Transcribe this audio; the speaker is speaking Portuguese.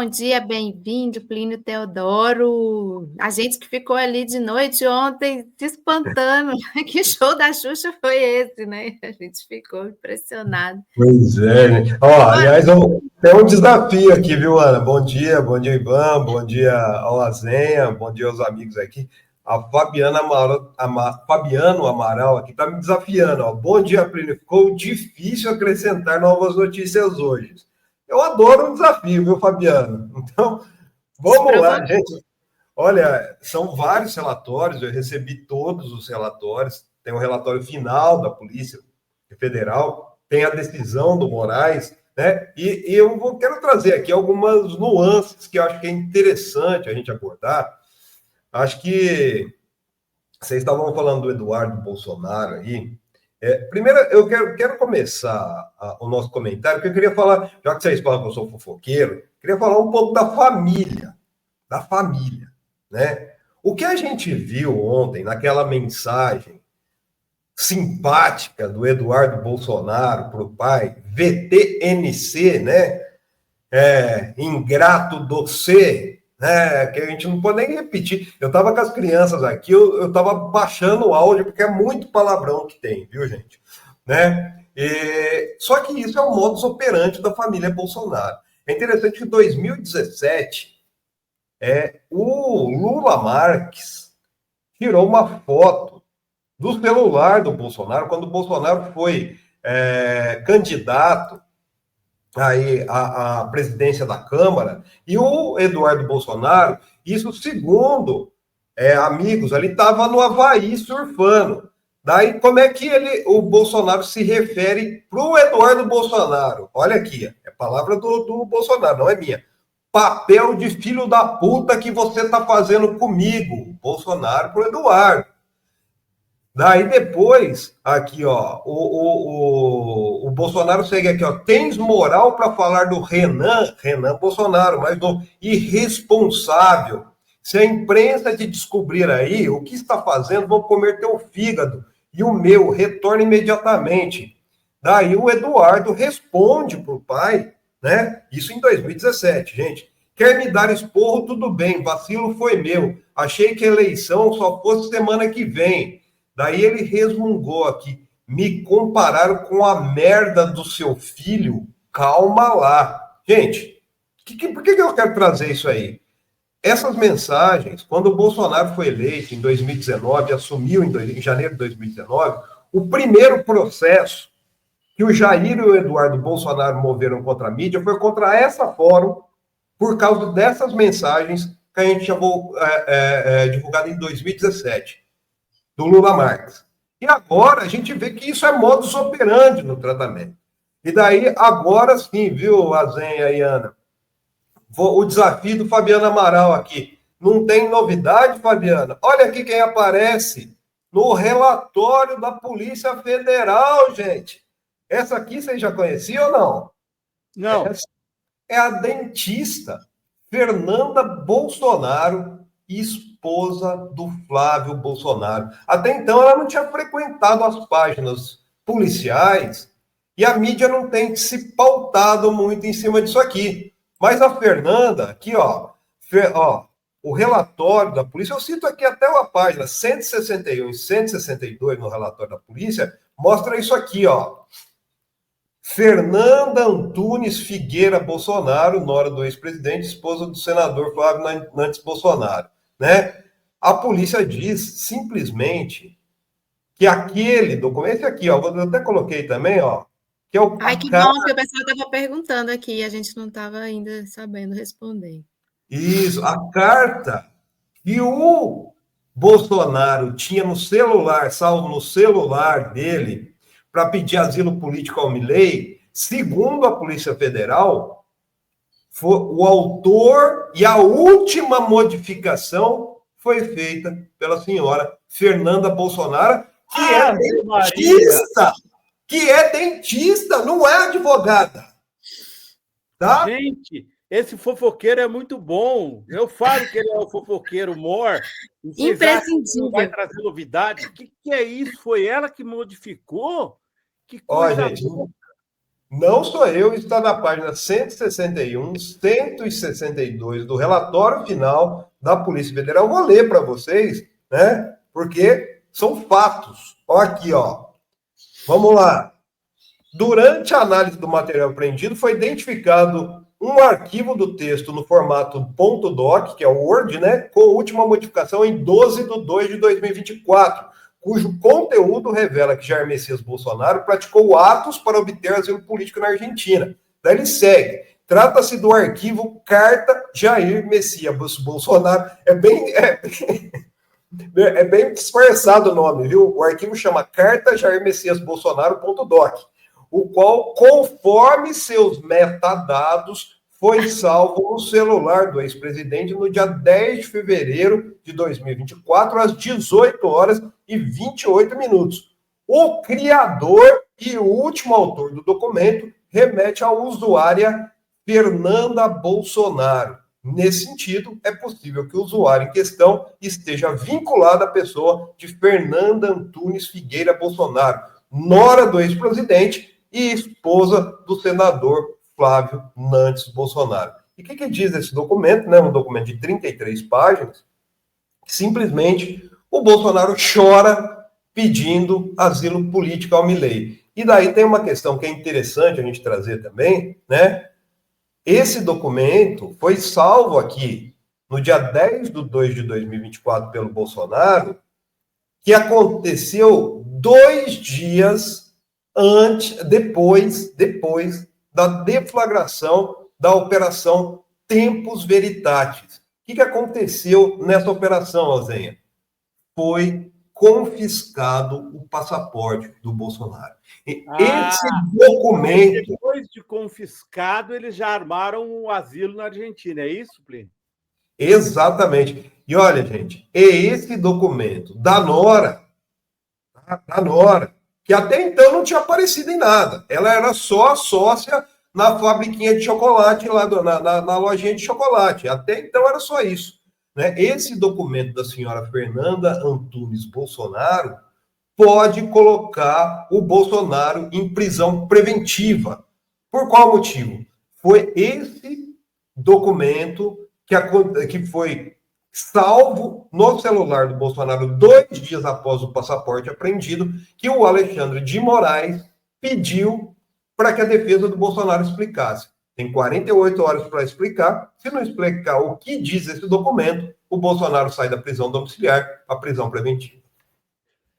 bom dia, bem-vindo, Plínio Teodoro. A gente que ficou ali de noite ontem se espantando. Que show da Xuxa foi esse, né? A gente ficou impressionado. Pois é, né? Ó, aliás, tem um desafio aqui, viu, Ana? Bom dia, Ivan, bom dia ao Azenha, bom dia aos amigos aqui. A Fabiana Amaral, Fabiano Amaral aqui está me desafiando, ó. Bom dia, Plínio. Ficou difícil acrescentar novas notícias hoje. Eu adoro um desafio, viu, Fabiano? Então, vamos lá, gente. Olha, são vários relatórios, eu recebi todos os relatórios. Tem o relatório final da Polícia Federal, tem a decisão do Moraes, né? E quero trazer aqui algumas nuances que eu acho que é interessante a gente abordar. Acho que vocês estavam falando do Eduardo Bolsonaro aí. Primeiro, eu quero começar o nosso comentário, porque eu queria falar, já que vocês falam que eu sou fofoqueiro, queria falar um pouco da família, né? O que a gente viu ontem naquela mensagem simpática do Eduardo Bolsonaro para o pai, VTNC, né? Ingrato doce, né? Que a gente não pode nem repetir. Eu estava com as crianças aqui, eu estava baixando o áudio, porque é muito palavrão que tem, viu, gente? Né? Só que isso é o modus operandi da família Bolsonaro. É interessante que em 2017, o Lula Marques tirou uma foto do celular do Bolsonaro, quando o Bolsonaro foi candidato aí à presidência da Câmara, e o Eduardo Bolsonaro, isso segundo amigos ali, estava no Havaí surfando. Daí, como é que o Bolsonaro se refere para o Eduardo Bolsonaro? Olha aqui, é palavra do Bolsonaro, não é minha. Papel de filho da puta que você está fazendo comigo, Bolsonaro para o Eduardo. Daí depois, aqui, ó, o Bolsonaro segue aqui, ó. Tens moral para falar do Renan Bolsonaro, mas do irresponsável. Se a imprensa te descobrir aí o que está fazendo, vão comer teu fígado e o meu, retorna imediatamente. Daí o Eduardo responde para o pai, né? Isso em 2017, gente. Quer me dar esporro, tudo bem, vacilo foi meu. Achei que a eleição só fosse semana que vem. Daí ele resmungou aqui, me compararam com a merda do seu filho, calma lá. Gente, por que eu quero trazer isso aí? Essas mensagens, quando o Bolsonaro foi eleito em 2019, assumiu em janeiro de 2019, o primeiro processo que o Jair e o Eduardo Bolsonaro moveram contra a mídia foi contra essa fórum, por causa dessas mensagens que a gente já divulgado em 2017 do Lula Marques. E agora a gente vê que isso é modus operandi no tratamento. E daí, agora sim, viu, Azenha e Ana? O desafio do Fabiano Amaral aqui. Não tem novidade, Fabiana? Olha aqui quem aparece no relatório da Polícia Federal, gente. Essa aqui vocês já conheciam ou não? Não. Essa é a dentista Fernanda Bolsonaro, esposa do Flávio Bolsonaro. Até então, ela não tinha frequentado as páginas policiais e a mídia não tem se pautado muito em cima disso aqui. Mas a Fernanda, aqui, ó, o relatório da polícia, eu cito aqui até a página 161 e 162 no relatório da polícia, mostra isso aqui, ó. Fernanda Antunes Figueira Bolsonaro, nora do ex-presidente, esposa do senador Flávio Nantes Bolsonaro, né? A polícia diz simplesmente que aquele documento, esse aqui, ó, eu até coloquei também, ó, que é o... Ai, que bom que o pessoal estava perguntando aqui e a gente não estava ainda sabendo responder. Isso, a carta que o Bolsonaro tinha no celular, salvo no celular dele, para pedir asilo político ao Milei, segundo a Polícia Federal, foi o autor e a última modificação foi feita pela senhora Fernanda Bolsonaro, que é dentista, não é advogada. Tá? Gente, esse fofoqueiro é muito bom. Eu falo que ele é o fofoqueiro mor. Imprescindível. Não vai trazer novidade. O que é isso? Foi ela que modificou? Que coisa gente, boa. Não sou eu, está na página 161, 162 do relatório final da Polícia Federal. Vou ler para vocês, né? Porque são fatos. Olha aqui, ó. Vamos lá. Durante a análise do material apreendido, foi identificado um arquivo do texto no formato .doc, que é o Word, né? Com última modificação em 12 de 2 de 2024, cujo conteúdo revela que Jair Messias Bolsonaro praticou atos para obter asilo político na Argentina. Daí ele segue. Trata-se do arquivo Carta Jair Messias Bolsonaro. É bem disfarçado o nome, viu? O arquivo chama Carta Jair Messias Bolsonaro.doc, o qual, conforme seus metadados, foi salvo no celular do ex-presidente no dia 10 de fevereiro de 2024, às 18 horas e 28 minutos. O criador e o último autor do documento remete à usuária Fernanda Bolsonaro. Nesse sentido, é possível que o usuário em questão esteja vinculado à pessoa de Fernanda Antunes Figueira Bolsonaro, nora do ex-presidente e esposa do senador Flávio Nantes Bolsonaro. E o que diz esse documento, né? Um documento de 33 páginas. Simplesmente o Bolsonaro chora pedindo asilo político ao Milei. E daí tem uma questão que é interessante a gente trazer também, né? Esse documento foi salvo aqui no dia 10 de 2 de 2024 pelo Bolsonaro, que aconteceu 2 dias depois da deflagração da Operação Tempus Veritatis. O que aconteceu nessa operação, Alzenha? Foi confiscado o passaporte do Bolsonaro. Esse documento... Depois de confiscado, eles já armaram um asilo na Argentina, é isso, Plínio? Exatamente. E olha, gente, é esse documento da Nora, que até então não tinha aparecido em nada. Ela era só sócia na fabriquinha de chocolate, lá na lojinha de chocolate. Até então era só isso. Né? Esse documento da senhora Fernanda Antunes Bolsonaro pode colocar o Bolsonaro em prisão preventiva. Por qual motivo? Foi esse documento que foi salvo no celular do Bolsonaro 2 dias após o passaporte apreendido, que o Alexandre de Moraes pediu para que a defesa do Bolsonaro explicasse. Tem 48 horas para explicar. Se não explicar o que diz esse documento, o Bolsonaro sai da prisão domiciliar à prisão preventiva.